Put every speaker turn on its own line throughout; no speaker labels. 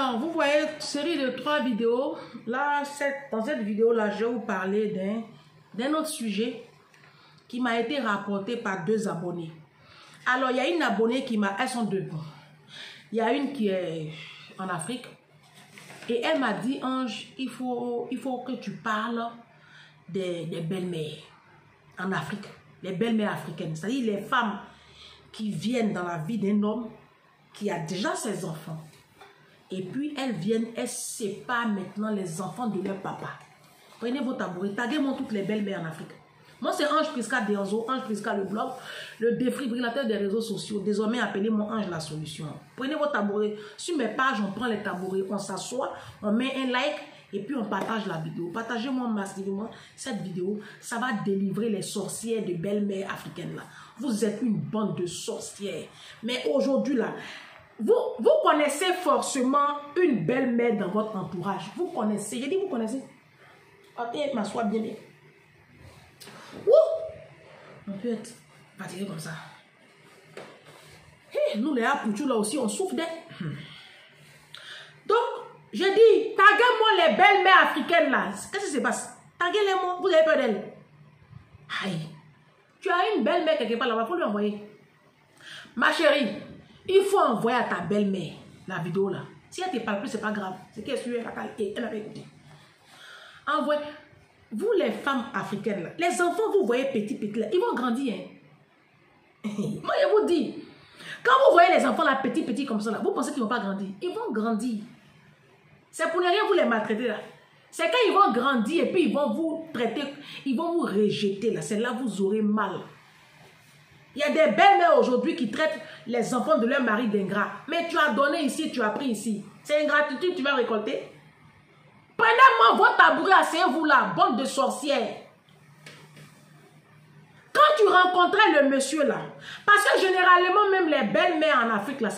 Alors, vous voyez une série de 3 vidéos. Là, dans cette vidéo-là, je vais vous parler d'un autre sujet qui m'a été rapporté par 2 abonnés. Alors, il y a une abonnée qui m'a... Elles sont 2. Il y a une qui est en Afrique. Et elle m'a dit, Ange, il faut que tu parles des belles-mères en Afrique. Les belles-mères africaines. C'est-à-dire les femmes qui viennent dans la vie d'un homme qui a déjà ses enfants. Et puis, elles viennent, elles séparent maintenant les enfants de leur papa. Prenez vos tabourets, taguez-moi toutes les belles-mères en Afrique. Moi, c'est Ange Prisca Denzo, Ange Prisca le blog, le défibrillateur des réseaux sociaux. Désormais, appelez-moi Ange la solution. Prenez vos tabourets. Sur mes pages, on prend les tabourets, on s'assoit, on met un like et puis on partage la vidéo. Partagez-moi massivement cette vidéo. Ça va délivrer les sorcières de belles-mères africaines là. Vous êtes une bande de sorcières. Mais aujourd'hui là, vous connaissez forcément une belle-mère dans votre entourage. Vous connaissez. J'ai dit vous connaissez. Attends, m'assois bien. On peut être fatigué comme ça. Hey, nous les Apouchou là aussi, on souffre d'elle. Donc, je dis, taguez-moi les belles-mères africaines là. Qu'est-ce qui se passe? Taguez-les-moi, vous avez peur d'elles. Aïe. Tu as une belle-mère quelque part là-bas, il faut lui envoyer. Ma chérie, il faut envoyer à ta belle-mère la vidéo là. Si elle ne te parle plus, c'est pas grave. C'est qu'elle suit, elle avait écouté. Envoyez. Vous les femmes africaines là, les enfants vous voyez petits là, ils vont grandir. Hein? Moi je vous dis, quand vous voyez les enfants là petits comme ça là, vous pensez qu'ils vont pas grandir? Ils vont grandir. C'est pour ne rien vous les maltraiter là. C'est quand ils vont grandir et puis ils vont vous traiter, ils vont vous rejeter là. C'est là que vous aurez mal. Il y a des belles-mères aujourd'hui qui traitent les enfants de leur mari d'ingrats. Mais tu as donné ici, tu as pris ici. C'est ingratitude, tu vas récolter. Prenez-moi votre tabouret, asseyez-vous là, bande de sorcières. Quand tu rencontrais le monsieur là, parce que généralement, même les belles-mères en Afrique là,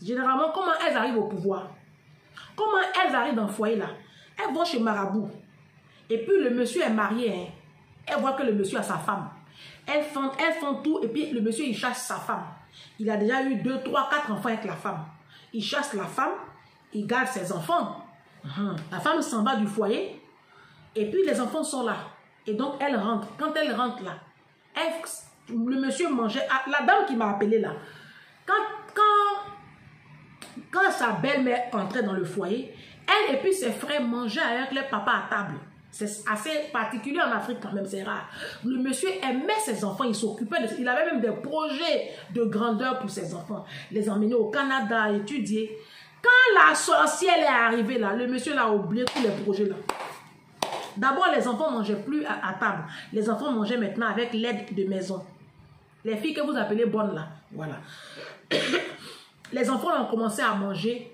généralement, comment elles arrivent au pouvoir? Comment elles arrivent dans le foyer là? Elles vont chez Marabout. Et puis le monsieur est marié. Hein. Elles voient que le monsieur a sa femme. Elles font tout et puis le monsieur il chasse sa femme. Il a déjà eu 2, 3, 4 enfants avec la femme. Il chasse la femme, il garde ses enfants. La femme s'en va du foyer et puis les enfants sont là. Et donc elle rentre. Quand elle rentre là, le monsieur mangeait. La dame qui m'a appelé là, quand sa belle-mère entrait dans le foyer, elle et puis ses frères mangeaient avec leur papa à table. C'est assez particulier en Afrique quand même, c'est rare. Le monsieur aimait ses enfants, il s'occupait il avait même des projets de grandeur pour ses enfants. Les emmener au Canada, étudier. Quand la sorcière est arrivée là, le monsieur l'a oublié tous les projets là. D'abord, les enfants ne mangeaient plus à table. Les enfants mangeaient maintenant avec l'aide de maison. Les filles que vous appelez bonnes là, voilà. Les enfants ont commencé à manger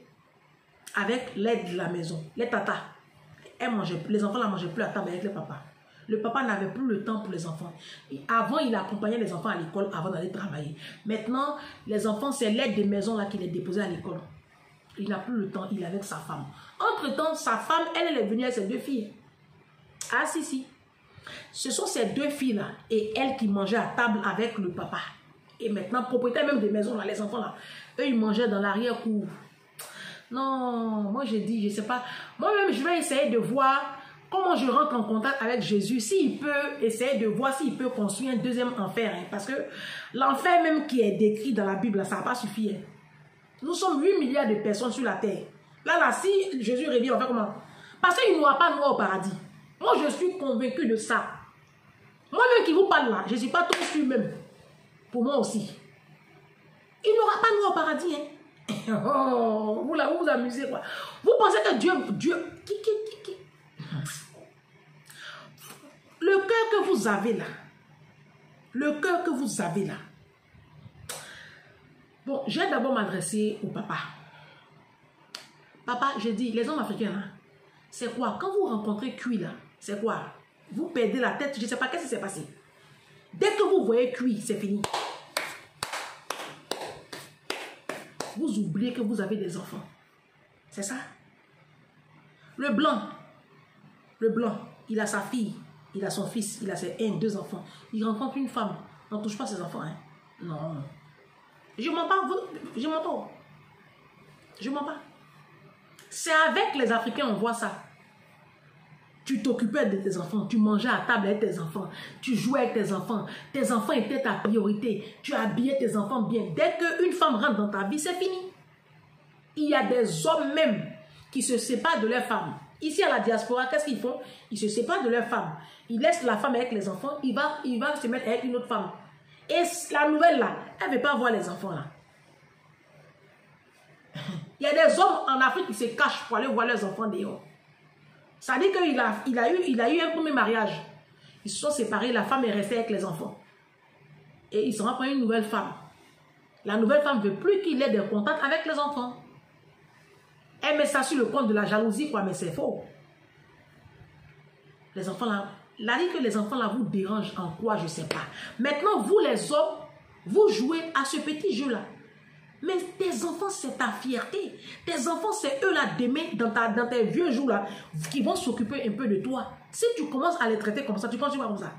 avec l'aide de la maison. Les tatas, les enfants ne mangeaient plus à table avec le papa. Le papa n'avait plus le temps pour les enfants. Et avant, il accompagnait les enfants à l'école avant d'aller travailler. Maintenant, les enfants, c'est l'aide de maison là qui les déposait à l'école. Il n'a plus le temps, il est avec sa femme. Entre-temps, sa femme, elle est venue avec ses 2 filles. Ah si. Ce sont ces 2 filles-là et elle qui mangeaient à table avec le papa. Et maintenant, propriétaire même des maisons, là, les enfants, là, eux, ils mangeaient dans l'arrière-cour. Non, moi, j'ai dit, je ne sais pas. Moi-même, je vais essayer de voir comment je rentre en contact avec Jésus. S'il peut essayer de voir s'il peut construire un 2e enfer. Hein, parce que l'enfer même qui est décrit dans la Bible, là, ça n'a pas suffi. Hein. Nous sommes 8 milliards de personnes sur la terre. Là, si Jésus revient, on va faire comment? Parce qu'il n'y aura pas noir au paradis. Moi, je suis convaincu de ça. Moi-même qui vous parle là, je ne suis pas trop sûr même. Pour moi aussi. Il n'y aura pas noir au paradis. Hein? Oh, vous vous amusez quoi? Vous pensez que Dieu... Le cœur que vous avez là. Le cœur que vous avez là. Bon, je vais d'abord m'adresser au papa. Papa, je dis, les hommes africains, là, c'est quoi? Quand vous rencontrez cuit, là, c'est quoi? Vous perdez la tête, je ne sais pas qu'est-ce qui s'est passé. Dès que vous voyez cuit, c'est fini. Vous oubliez que vous avez des enfants. C'est ça? Le blanc, il a sa fille, il a son fils, il a ses 2 enfants. Il rencontre une femme, n'en touche pas ses enfants. Hein? Non. Je mens pas, je mens pas. C'est avec les Africains on voit ça. Tu t'occupais de tes enfants, tu mangeais à table avec tes enfants, tu jouais avec tes enfants étaient ta priorité, tu habillais tes enfants bien. Dès qu'une femme rentre dans ta vie, c'est fini. Il y a des hommes même qui se séparent de leurs femmes. Ici à la diaspora, qu'est-ce qu'ils font? Ils se séparent de leurs femmes. Ils laissent la femme avec les enfants, il va se mettre avec une autre femme. Et la nouvelle là, elle ne veut pas voir les enfants là. Il y a des hommes en Afrique qui se cachent pour aller voir leurs enfants dehors. Ça dit qu'il a eu un premier mariage. Ils se sont séparés, la femme est restée avec les enfants. Et il se rend une nouvelle femme. La nouvelle femme ne veut plus qu'il ait des contacts avec les enfants. Elle met ça sur le compte de la jalousie, quoi, mais c'est faux. Les enfants là, la dit que les enfants là vous dérangent en quoi, je ne sais pas. Maintenant, vous les hommes, vous jouez à ce petit jeu là. Mais tes enfants, c'est ta fierté. Tes enfants, c'est eux là demain, dans tes vieux jours là, qui vont s'occuper un peu de toi. Si tu commences à les traiter comme ça, tu continues comme ça.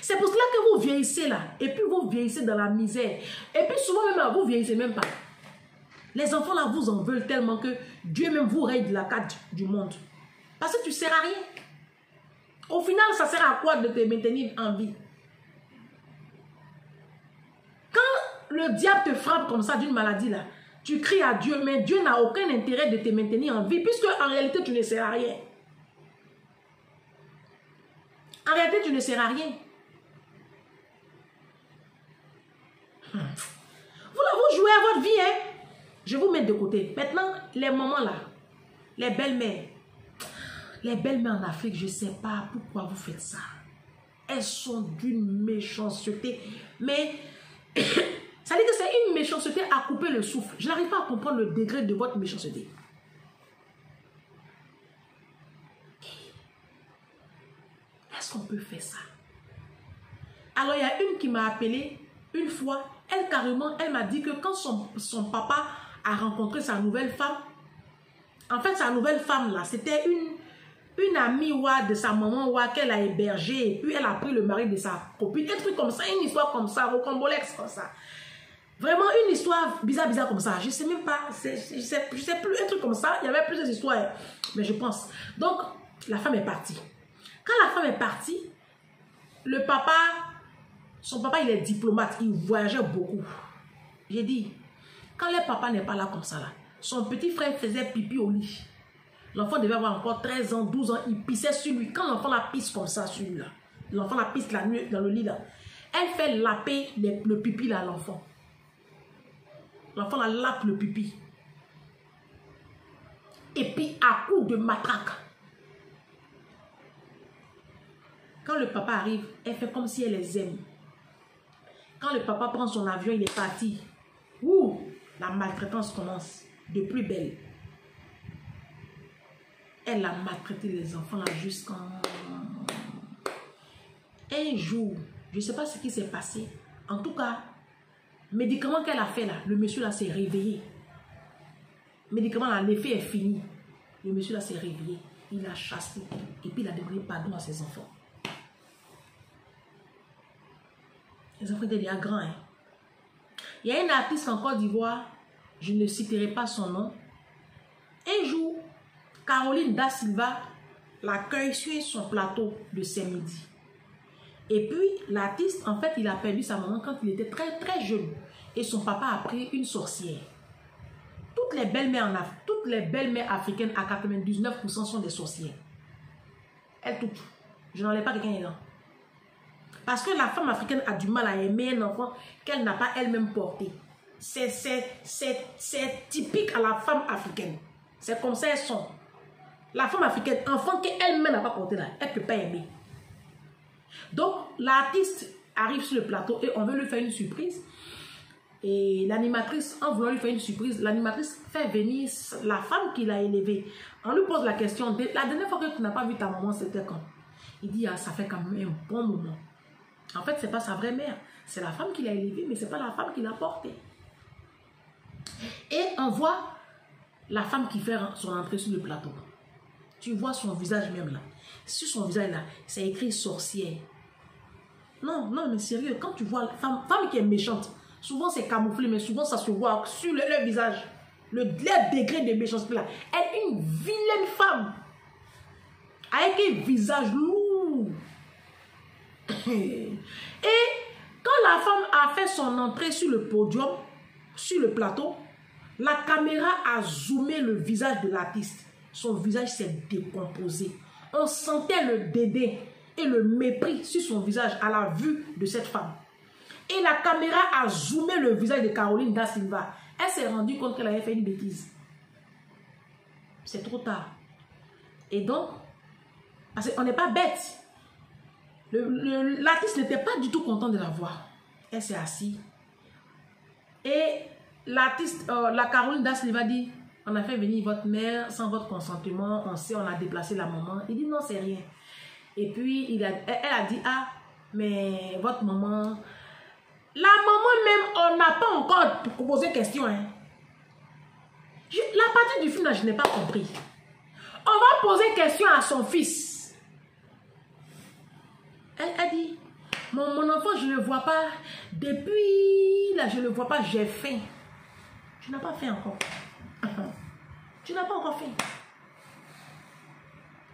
C'est pour cela que vous vieillissez là. Et puis vous vieillissez dans la misère. Et puis souvent même, vous vieillissez même pas. Les enfants là vous en veulent tellement que Dieu même vous raye de la carte du monde. Parce que tu ne sers à rien. Au final, ça sert à quoi de te maintenir en vie? Le diable te frappe comme ça d'une maladie là, tu cries à Dieu, mais Dieu n'a aucun intérêt de te maintenir en vie, puisque en réalité tu ne sers à rien. En réalité tu ne sers à rien. Vous là, vous jouez à votre vie, hein? Je vous mets de côté. Maintenant, les mamans là, les belles-mères en Afrique, je ne sais pas pourquoi vous faites ça. Elles sont d'une méchanceté, mais... Ça dit que c'est une méchanceté à couper le souffle. Je n'arrive pas à comprendre le degré de votre méchanceté. Est-ce qu'on peut faire ça? Alors, il y a une qui m'a appelé une fois. Elle, carrément, elle m'a dit que quand son papa a rencontré sa nouvelle femme, en fait, sa nouvelle femme, là, c'était une amie de sa maman qu'elle a hébergée. Et puis, elle a pris le mari de sa copine. Un truc comme ça, une histoire comme ça, rocambolesque comme ça. Vraiment une histoire bizarre comme ça. Je ne sais même pas. Je sais plus. Un truc comme ça. Il y avait plusieurs histoires. Mais je pense. Donc, la femme est partie. Quand la femme est partie, son papa, il est diplomate. Il voyageait beaucoup. J'ai dit, quand le papa n'est pas là comme ça, là, son petit frère faisait pipi au lit. L'enfant devait avoir encore 13 ans, 12 ans. Il pissait sur lui. Quand l'enfant la pisse comme ça sur lui, là, l'enfant la pisse la nuit dans le lit, là, elle fait laper le pipi là, à l'enfant. L'enfant la lape le pipi. Et puis à coup de matraque. Quand le papa arrive, elle fait comme si elle les aime. Quand le papa prend son avion, il est parti. Ouh, la maltraitance commence de plus belle. Elle a maltraité les enfants là jusqu'en... Un jour, je ne sais pas ce qui s'est passé. En tout cas, médicament qu'elle a fait là, le monsieur là s'est réveillé. Médicament là, l'effet est fini. Le monsieur là s'est réveillé. Il a chassé. Et puis il a demandé pardon à ses enfants. Les enfants étaient déjà grands. Hein? Il y a une artiste en Côte d'Ivoire, je ne citerai pas son nom. Un jour, Caroline Da Silva l'accueille sur son plateau de Saint-Midi. Et puis, l'artiste, en fait, il a perdu sa maman quand il était très, très jeune. Et son papa a pris une sorcière. Toutes les belles-mères africaines, à 99% sont des sorcières. Elles toutes. Je n'en ai pas quelqu'un dedans. Parce que la femme africaine a du mal à aimer un enfant qu'elle n'a pas elle-même porté. C'est typique à la femme africaine. C'est comme ça elles sont. La femme africaine, enfant qu'elle-même n'a pas porté là, elle ne peut pas aimer. Donc, l'artiste arrive sur le plateau et on veut lui faire une surprise. Et l'animatrice, en voulant lui faire une surprise, l'animatrice fait venir la femme qu'il a élevée. On lui pose la question, la dernière fois que tu n'as pas vu ta maman, c'était quand? Il dit, ah, ça fait quand même un bon moment. En fait, ce n'est pas sa vraie mère. C'est la femme qui l'a élevée, mais ce n'est pas la femme qui l'a portée. Et on voit la femme qui fait son entrée sur le plateau. Tu vois son visage même là. Sur son visage là, c'est écrit sorcière. Non, non, mais sérieux, quand tu vois la femme qui est méchante, souvent c'est camouflé, mais souvent ça se voit sur le visage. le degré de méchanceté là. Elle est une vilaine femme. Avec un visage lourd. Et quand la femme a fait son entrée sur le podium, sur le plateau, la caméra a zoomé le visage de l'artiste. Son visage s'est décomposé. On sentait le dédain et le mépris sur son visage à la vue de cette femme. Et la caméra a zoomé le visage de Caroline Da Silva. Elle s'est rendue compte qu'elle avait fait une bêtise. C'est trop tard. Et donc, parce qu'on n'est pas bête. L'artiste n'était pas du tout content de la voir. Elle s'est assise. Et l'artiste, la Caroline Da Silva dit, on a fait venir votre mère sans votre consentement, on sait, on a déplacé la maman. Il dit non, c'est rien. Et puis, elle a dit, ah, mais votre maman... La maman même, on n'a pas encore posé question. Hein. La partie du film, là, je n'ai pas compris. On va poser question à son fils. Elle a dit, mon enfant, je ne le vois pas. Depuis, là, je ne le vois pas, j'ai faim. Tu n'as pas faim encore. Tu n'as pas encore faim.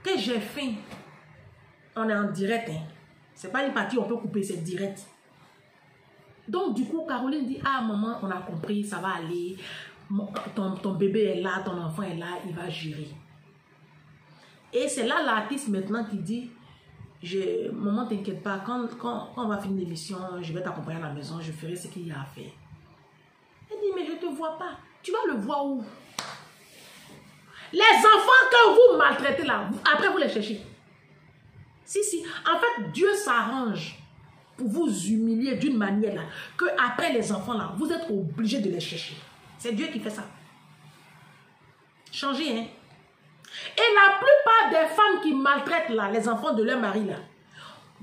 Que j'ai faim. On est en direct. Hein. Ce n'est pas une partie, on peut couper, c'est direct. Donc, du coup, Caroline dit, ah, maman, on a compris, ça va aller. Ton bébé est là, ton enfant est là, il va gérer. Et c'est là l'artiste maintenant qui dit, maman, t'inquiète pas, quand on va finir l'émission, je vais t'accompagner à la maison, je ferai ce qu'il y a à faire. Elle dit, mais je ne te vois pas. Tu vas le voir où? Les enfants que vous maltraitez là, après vous les cherchez. Si. En fait, Dieu s'arrange pour vous humilier d'une manière là, que après les enfants là, vous êtes obligés de les chercher. C'est Dieu qui fait ça. Changez, hein. Et la plupart des femmes qui maltraitent là, les enfants de leur mari là,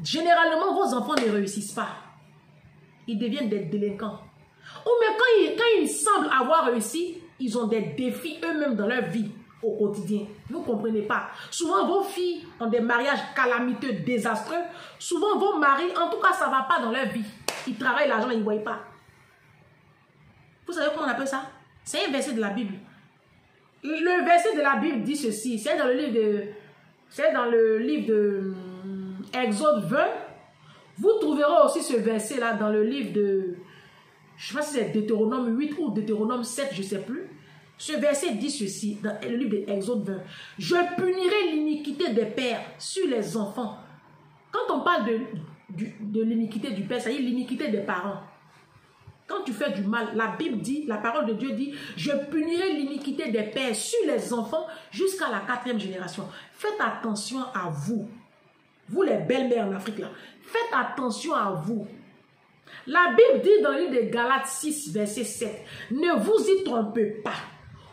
généralement vos enfants ne réussissent pas. Ils deviennent des délinquants. Ou même quand ils semblent avoir réussi, ils ont des défis eux-mêmes dans leur vie au quotidien. Vous ne comprenez pas. Souvent, vos filles ont des mariages calamiteux, désastreux. Souvent, vos maris, en tout cas, ça ne va pas dans leur vie. Ils travaillent l'argent, ils ne voient pas. Vous savez comment on appelle ça? C'est un verset de la Bible. Le verset de la Bible dit ceci. C'est dans le livre de Exode 20. Vous trouverez aussi ce verset-là dans le livre de, je ne sais pas si c'est Deutéronome 8 ou Deutéronome 7, je ne sais plus. Ce verset dit ceci, dans le livre de Exode 20. Je punirai l'iniquité des pères sur les enfants. Quand on parle de l'iniquité du père, c'est-à-dire l'iniquité des parents. Quand tu fais du mal, la Bible dit, la parole de Dieu dit, je punirai l'iniquité des pères sur les enfants jusqu'à la 4e génération. Faites attention à vous. Vous les belles-mères en Afrique là. Faites attention à vous. La Bible dit dans le livre de Galates 6, verset 7, ne vous y trompez pas.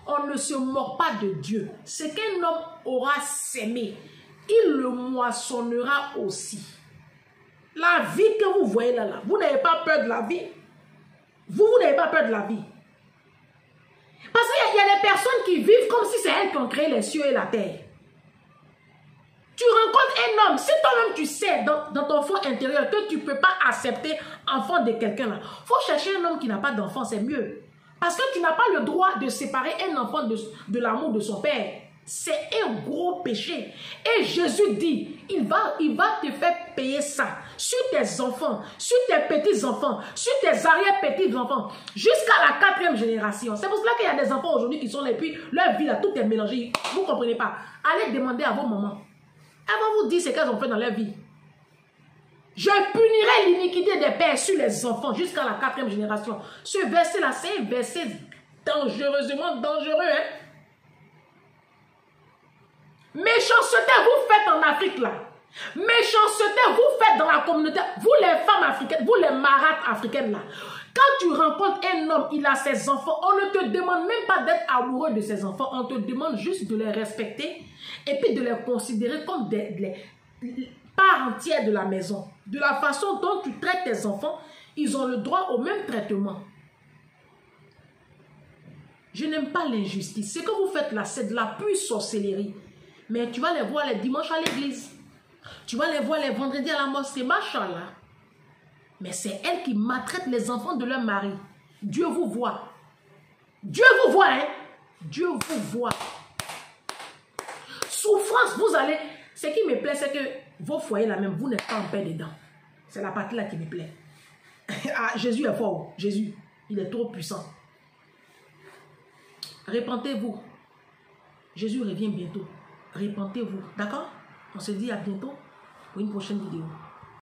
On ne se moque pas de Dieu. Ce qu'un homme aura sémé, il le moissonnera aussi. La vie que vous voyez là, vous n'avez pas peur de la vie. Vous n'avez pas peur de la vie. Parce qu'il y a des personnes qui vivent comme si c'est elles qui ont créé les cieux et la terre. Tu rencontres un homme, si toi-même tu sais dans ton fond intérieur que tu ne peux pas accepter enfant de quelqu'un là, il faut chercher un homme qui n'a pas d'enfant, c'est mieux. Parce que tu n'as pas le droit de séparer un enfant de l'amour de son père. C'est un gros péché. Et Jésus dit, il va te faire payer ça sur tes enfants, sur tes petits-enfants, sur tes arrière-petits-enfants, jusqu'à la 4e génération. C'est pour cela qu'il y a des enfants aujourd'hui qui sont là et puis leur vie là, tout est mélangé. Vous ne comprenez pas. Allez demander à vos mamans. Elles vont vous dire ce qu'elles ont fait dans leur vie. Je punirai l'iniquité des pères sur les enfants jusqu'à la 4e génération. Ce verset-là, c'est un verset dangereusement dangereux. Hein? Méchanceté, vous faites en Afrique là. Méchanceté, vous faites dans la communauté. Vous les femmes africaines, vous les marates africaines là. Quand tu rencontres un homme, il a ses enfants, on ne te demande même pas d'être amoureux de ses enfants. On te demande juste de les respecter et puis de les considérer comme des parts entières de la maison. De la façon dont tu traites tes enfants, ils ont le droit au même traitement. Je n'aime pas l'injustice. Ce que vous faites là, c'est de la pure sorcellerie. Mais tu vas les voir les dimanches à l'église. Tu vas les voir les vendredis à la mosquée. Machallah. Mais c'est elles qui maltraitent les enfants de leur mari. Dieu vous voit. Dieu vous voit, hein. Dieu vous voit. Souffrance, vous allez... Ce qui me plaît, c'est que vos foyers là même, vous n'êtes pas en paix dedans. C'est la partie là qui me plaît. Ah, Jésus est fort. Jésus, il est trop puissant. Repentez-vous. Jésus revient bientôt. Repentez-vous. D'accord? On se dit à bientôt pour une prochaine vidéo.